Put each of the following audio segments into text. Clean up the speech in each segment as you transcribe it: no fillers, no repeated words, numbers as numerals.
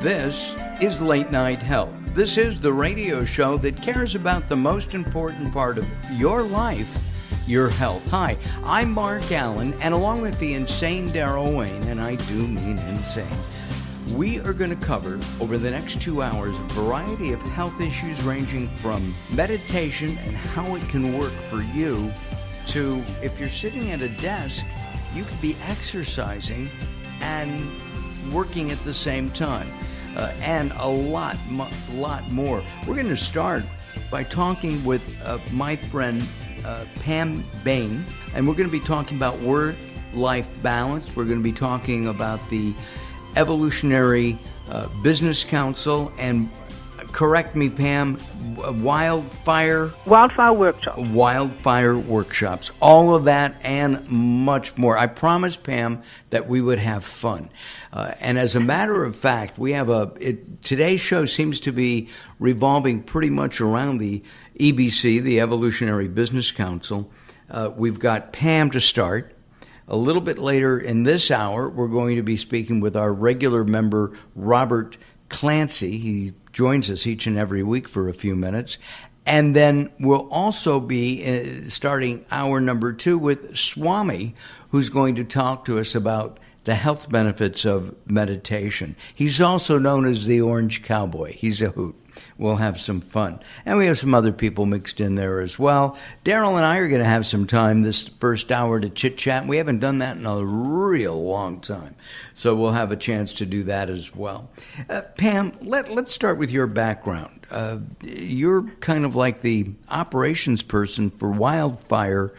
This is Late Night Health. This is the radio show that cares about the most important part of your life, your health. Hi, I'm Mark Alyn, and along with the insane Daryl Wayne, and I do mean insane, we are going to cover over the next 2 hours a variety of health issues ranging from meditation and how it can work for you to, if you're sitting at a desk, you could be exercising and working at the same time. And a lot more. We're going to start by talking with my friend Pam Bayne, and we're going to be talking about work-life balance. We're going to be talking about the Evolutionary Business Council, and correct me, Pam, wildfire workshops, all of that and much more. I promised Pam that we would have fun. And as a matter of fact, we have today's show seems to be revolving pretty much around the EBC, the Evolutionary Business Council. We've got Pam to start. A little bit later in this hour, we're going to be speaking with our regular member, Robert Clancy. He joins us each and every week for a few minutes. And then we'll also be starting hour number 2 with Swami, who's going to talk to us about the health benefits of meditation. He's also known as the Orange Cowboy. He's a hoot. We'll have some fun. And we have some other people mixed in there as well. Daryl and I are going to have some time this first hour to chit-chat. We haven't done that in a real long time. So we'll have a chance to do that as well. Pam, let's start with your background. You're kind of like the operations person for wildfire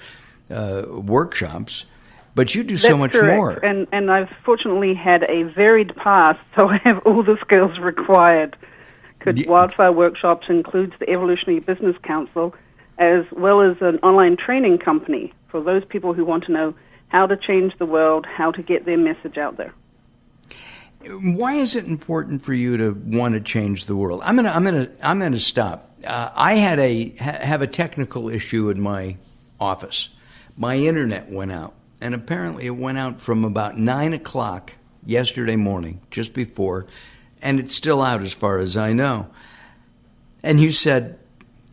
workshops, but you do so much more. And I've fortunately had a varied past, so I have all the skills required. Wildfire Workshops includes the Evolutionary Business Council, as well as an online training company for those people who want to know how to change the world, how to get their message out there. Why is it important for you to want to change the world? I'm gonna stop. I have a technical issue in my office. My internet went out, and apparently it went out from about 9 o'clock yesterday morning, just before. And it's still out as far as I know. And you said,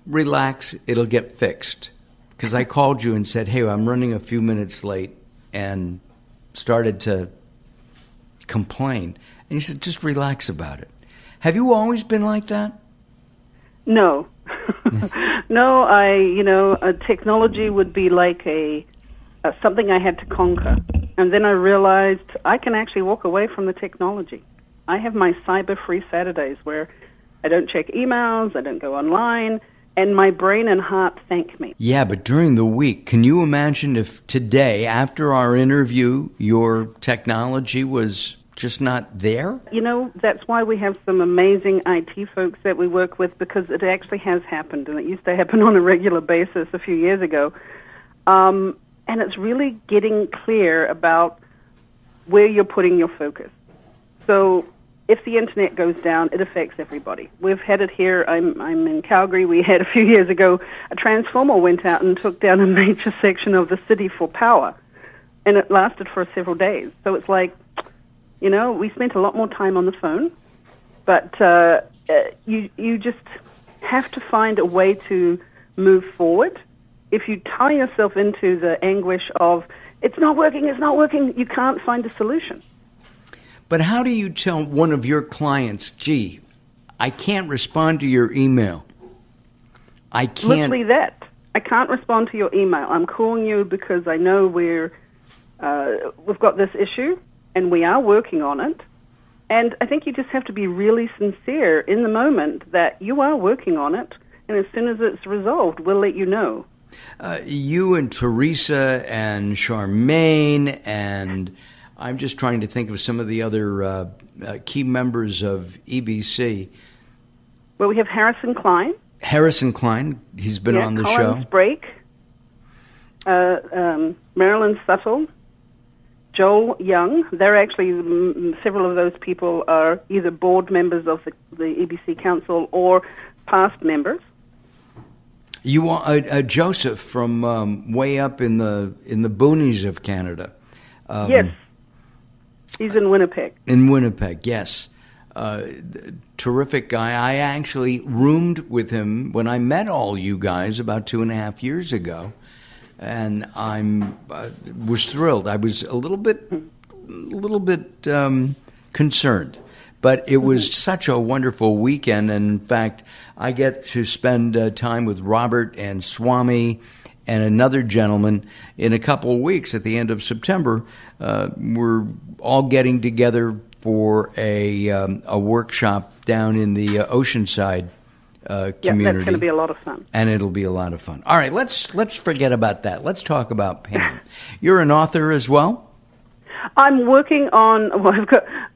relax, it'll get fixed. Because I called you and said, hey, I'm running a few minutes late, and started to complain. And you said, just relax about it. Have you always been like that? No. No, technology would be like something I had to conquer. And then I realized I can actually walk away from the technology. I have my cyber-free Saturdays where I don't check emails, I don't go online, and my brain and heart thank me. Yeah, but during the week, can you imagine if today, after our interview, your technology was just not there? That's why we have some amazing IT folks that we work with, because it actually has happened, and it used to happen on a regular basis a few years ago. And it's really getting clear about where you're putting your focus. So if the internet goes down, it affects everybody. We've had it here. I'm in Calgary. We had a few years ago, a transformer went out and took down a major section of the city for power, and it lasted for several days. So it's like, we spent a lot more time on the phone, but you just have to find a way to move forward. If you tie yourself into the anguish of, it's not working, you can't find a solution. But how do you tell one of your clients, gee, I can't respond to your email? I can't. Literally that. I can't respond to your email. I'm calling you because I know we've got this issue, and we are working on it. And I think you just have to be really sincere in the moment that you are working on it, and as soon as it's resolved, we'll let you know. You and Teresa and Charmaine and I'm just trying to think of some of the other key members of EBC. Well, we have Harrison Klein. He's been on the show. Collins Brake, Marilyn Suttle, Joel Young. They're actually, several of those people are either board members of the EBC Council or past members. You are Joseph from way up in the boonies of Canada. Yes. He's in Winnipeg. In Winnipeg, yes. Terrific guy. I actually roomed with him when I met all you guys about 2.5 years ago, and was thrilled. I was a little bit concerned, but it was such a wonderful weekend. And in fact, I get to spend time with Robert and Swami and another gentleman in a couple of weeks at the end of September. We're all getting together for a workshop down in the Oceanside community. Yeah, that's going to be a lot of fun. And it'll be a lot of fun. All right, let's forget about that. Let's talk about Pam. You're an author as well? I'm working on. Well,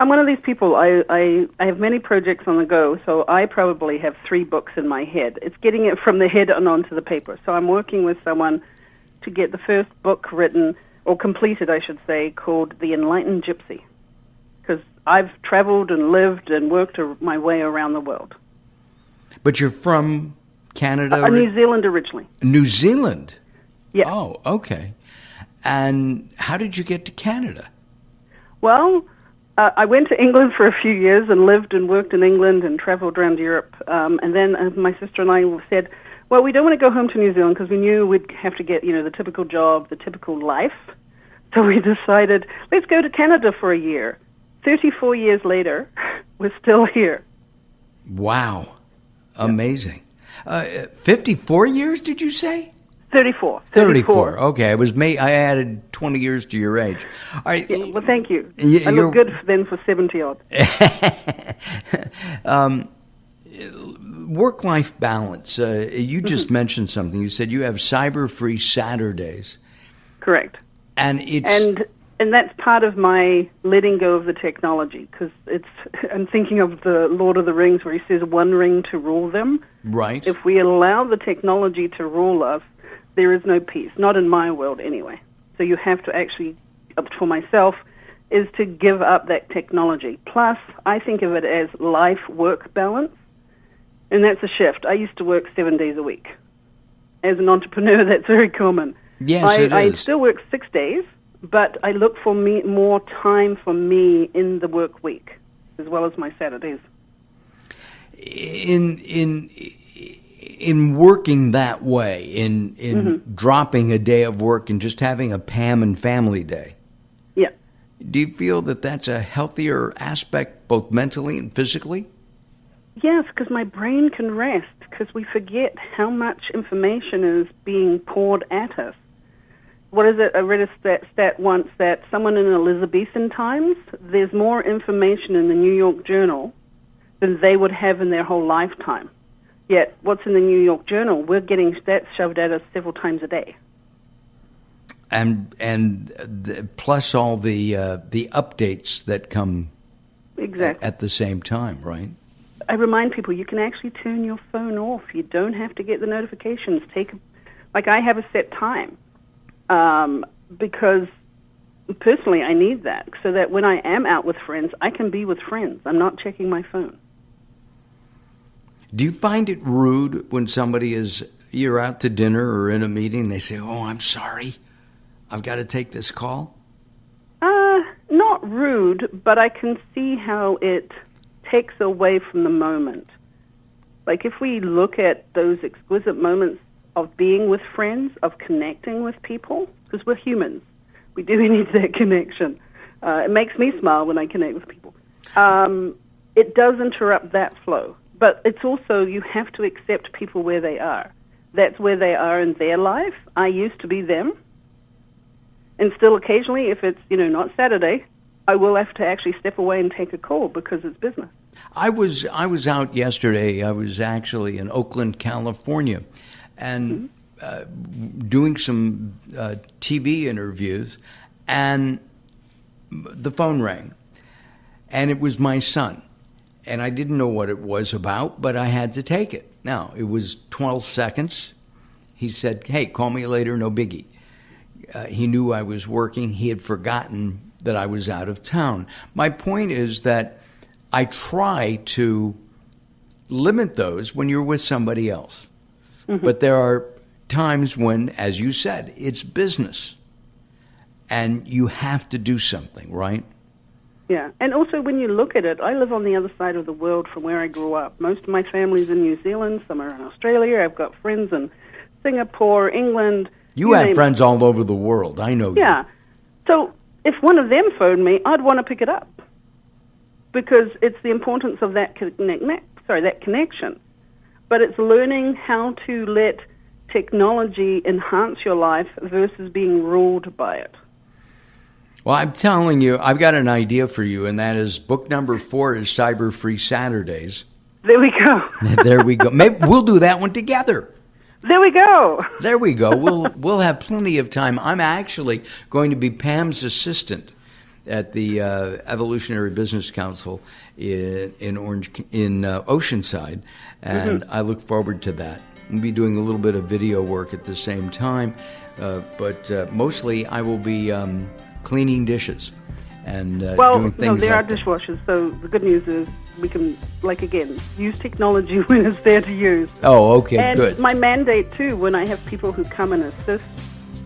I'm one of these people. I have many projects on the go, so I probably have 3 books in my head. It's getting it from the head and onto the paper. So I'm working with someone to get the first book written, or completed, I should say, called The Enlightened Gypsy, because I've traveled and lived and worked my way around the world. But you're from Canada? New Zealand originally. New Zealand? Yeah. Oh, okay. And how did you get to Canada? Well, I went to England for a few years and lived and worked in England and traveled around Europe. And then my sister and I said, well, we don't want to go home to New Zealand because we knew we'd have to get, the typical job, the typical life. So we decided, let's go to Canada for a year. 34 years later, we're still here. Wow. Amazing. 54 years, did you say? 34. 34. Okay, I added 20 years to your age. All right. Yeah, well, thank you. I look good then for 70-odd. Work-life balance. You just mentioned something. You said you have cyber-free Saturdays. Correct. And it's... And that's part of my letting go of the technology, because I'm thinking of the Lord of the Rings where he says one ring to rule them. Right. If we allow the technology to rule us, there is no peace, not in my world anyway. So you have to actually, for myself, is to give up that technology. Plus, I think of it as life-work balance, and that's a shift. I used to work 7 days a week. As an entrepreneur, that's very common. Yes, it is. I still work 6 days, but I look for more time for me in the work week, as well as my Saturdays. In working that way, in dropping a day of work and just having a Pam and family day. Yeah. Do you feel that that's a healthier aspect, both mentally and physically? Yes, because my brain can rest, because we forget how much information is being poured at us. What is it? I read a stat once that someone in Elizabethan times, there's more information in the New York Journal than they would have in their whole lifetime. Yet, what's in the New York Journal, we're getting stats shoved at us several times a day. Plus all the updates that come exactly at the same time, right? I remind people you can actually turn your phone off. You don't have to get the notifications. I have a set time. Because personally I need that so that when I am out with friends, I can be with friends. I'm not checking my phone. Do you find it rude when you're out to dinner or in a meeting, they say, oh, I'm sorry, I've got to take this call? Not rude, but I can see how it takes away from the moment. Like if we look at those exquisite moments of being with friends, of connecting with people, because we're humans. We do need that connection. It makes me smile when I connect with people. It does interrupt that flow. But it's also, you have to accept people where they are. That's where they are in their life. I used to be them. And still occasionally, if it's, not Saturday, I will have to actually step away and take a call because it's business. I was out yesterday. I was actually in Oakland, California, and doing some TV interviews, and the phone rang, and it was my son, and I didn't know what it was about, but I had to take it. Now, it was 12 seconds. He said, hey, call me later, no biggie. He knew I was working. He had forgotten that I was out of town. My point is that I try to limit those when you're with somebody else. But there are times when, as you said, it's business, and you have to do something, right? Yeah, and also when you look at it, I live on the other side of the world from where I grew up. Most of my family's in New Zealand, some are in Australia. I've got friends in Singapore, England. You have friends all over the world. I know Yeah. you. So if one of them phoned me, I'd want to pick it up because it's the importance of that connection. But it's learning how to let technology enhance your life versus being ruled by it. Well, I'm telling you, I've got an idea for you, and that is book number 4 is Cyber Free Saturdays. There we go. There we go. Maybe we'll do that one together. There we go. There we go. We'll have plenty of time. I'm actually going to be Pam's assistant at the Evolutionary Business Council in Oceanside, and I look forward to that. We'll be doing a little bit of video work at the same time, but mostly I will be cleaning dishes and doing things there are like that. dishwashers, so the good news is we can, use technology when it's there to use. Oh, okay, and good. My mandate, too, when I have people who come and assist,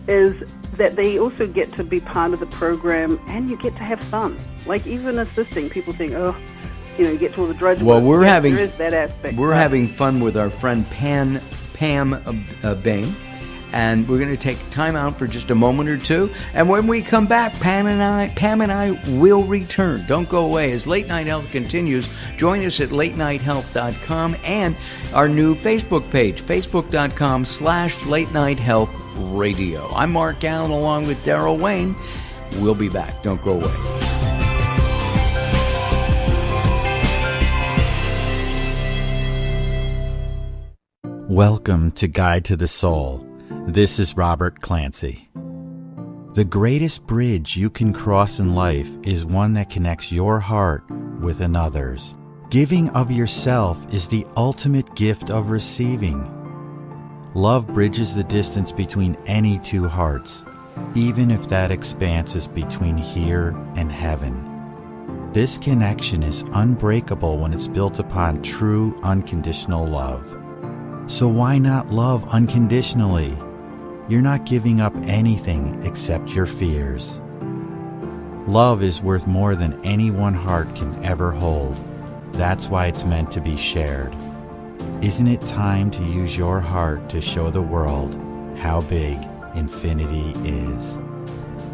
is that they also get to be part of the program and you get to have fun. Like, even assisting, people think, you get to all the drudge work. Well, there is that aspect. We're having fun with our friend Pam Bayne. And we're going to take time out for just a moment or two. And when we come back, Pam and I will return. Don't go away. As Late Night Health continues, join us at latenighthealth.com and our new Facebook page, facebook.com/Late Night Health Radio. I'm Mark Allen along with Daryl Wayne. We'll be back. Don't go away. Welcome to Guide to the Soul. This is Robert Clancy. The greatest bridge you can cross in life is one that connects your heart with another's. Giving of yourself is the ultimate gift of receiving. Love bridges the distance between any two hearts, even if that expanse is between here and heaven. This connection is unbreakable when it's built upon true unconditional love. So why not love unconditionally? You're not giving up anything except your fears. Love is worth more than any one heart can ever hold. That's why it's meant to be shared. Isn't it time to use your heart to show the world how big infinity is?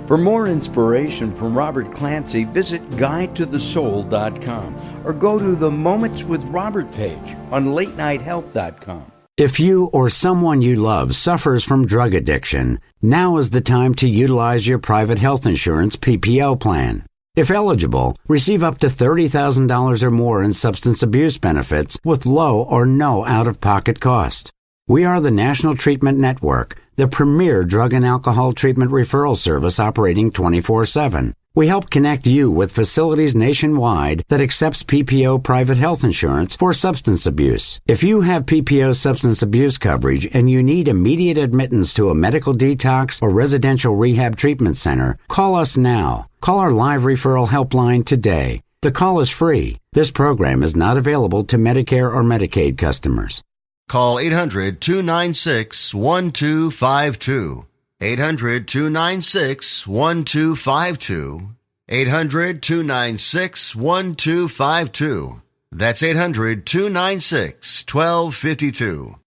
For more inspiration from Robert Clancy, visit guidetothesoul.com or go to the Moments with Robert page on latenighthealth.com. If you or someone you love suffers from drug addiction, now is the time to utilize your private health insurance PPO plan. If eligible, receive up to $30,000 or more in substance abuse benefits with low or no out-of-pocket cost. We are the National Treatment Network, the premier drug and alcohol treatment referral service operating 24/7. We help connect you with facilities nationwide that accepts PPO private health insurance for substance abuse. If you have PPO substance abuse coverage and you need immediate admittance to a medical detox or residential rehab treatment center, call us now. Call our live referral helpline today. The call is free. This program is not available to Medicare or Medicaid customers. Call 800-296-1252. 800-296-1252. 800-296-1252. That's 800-296-1252.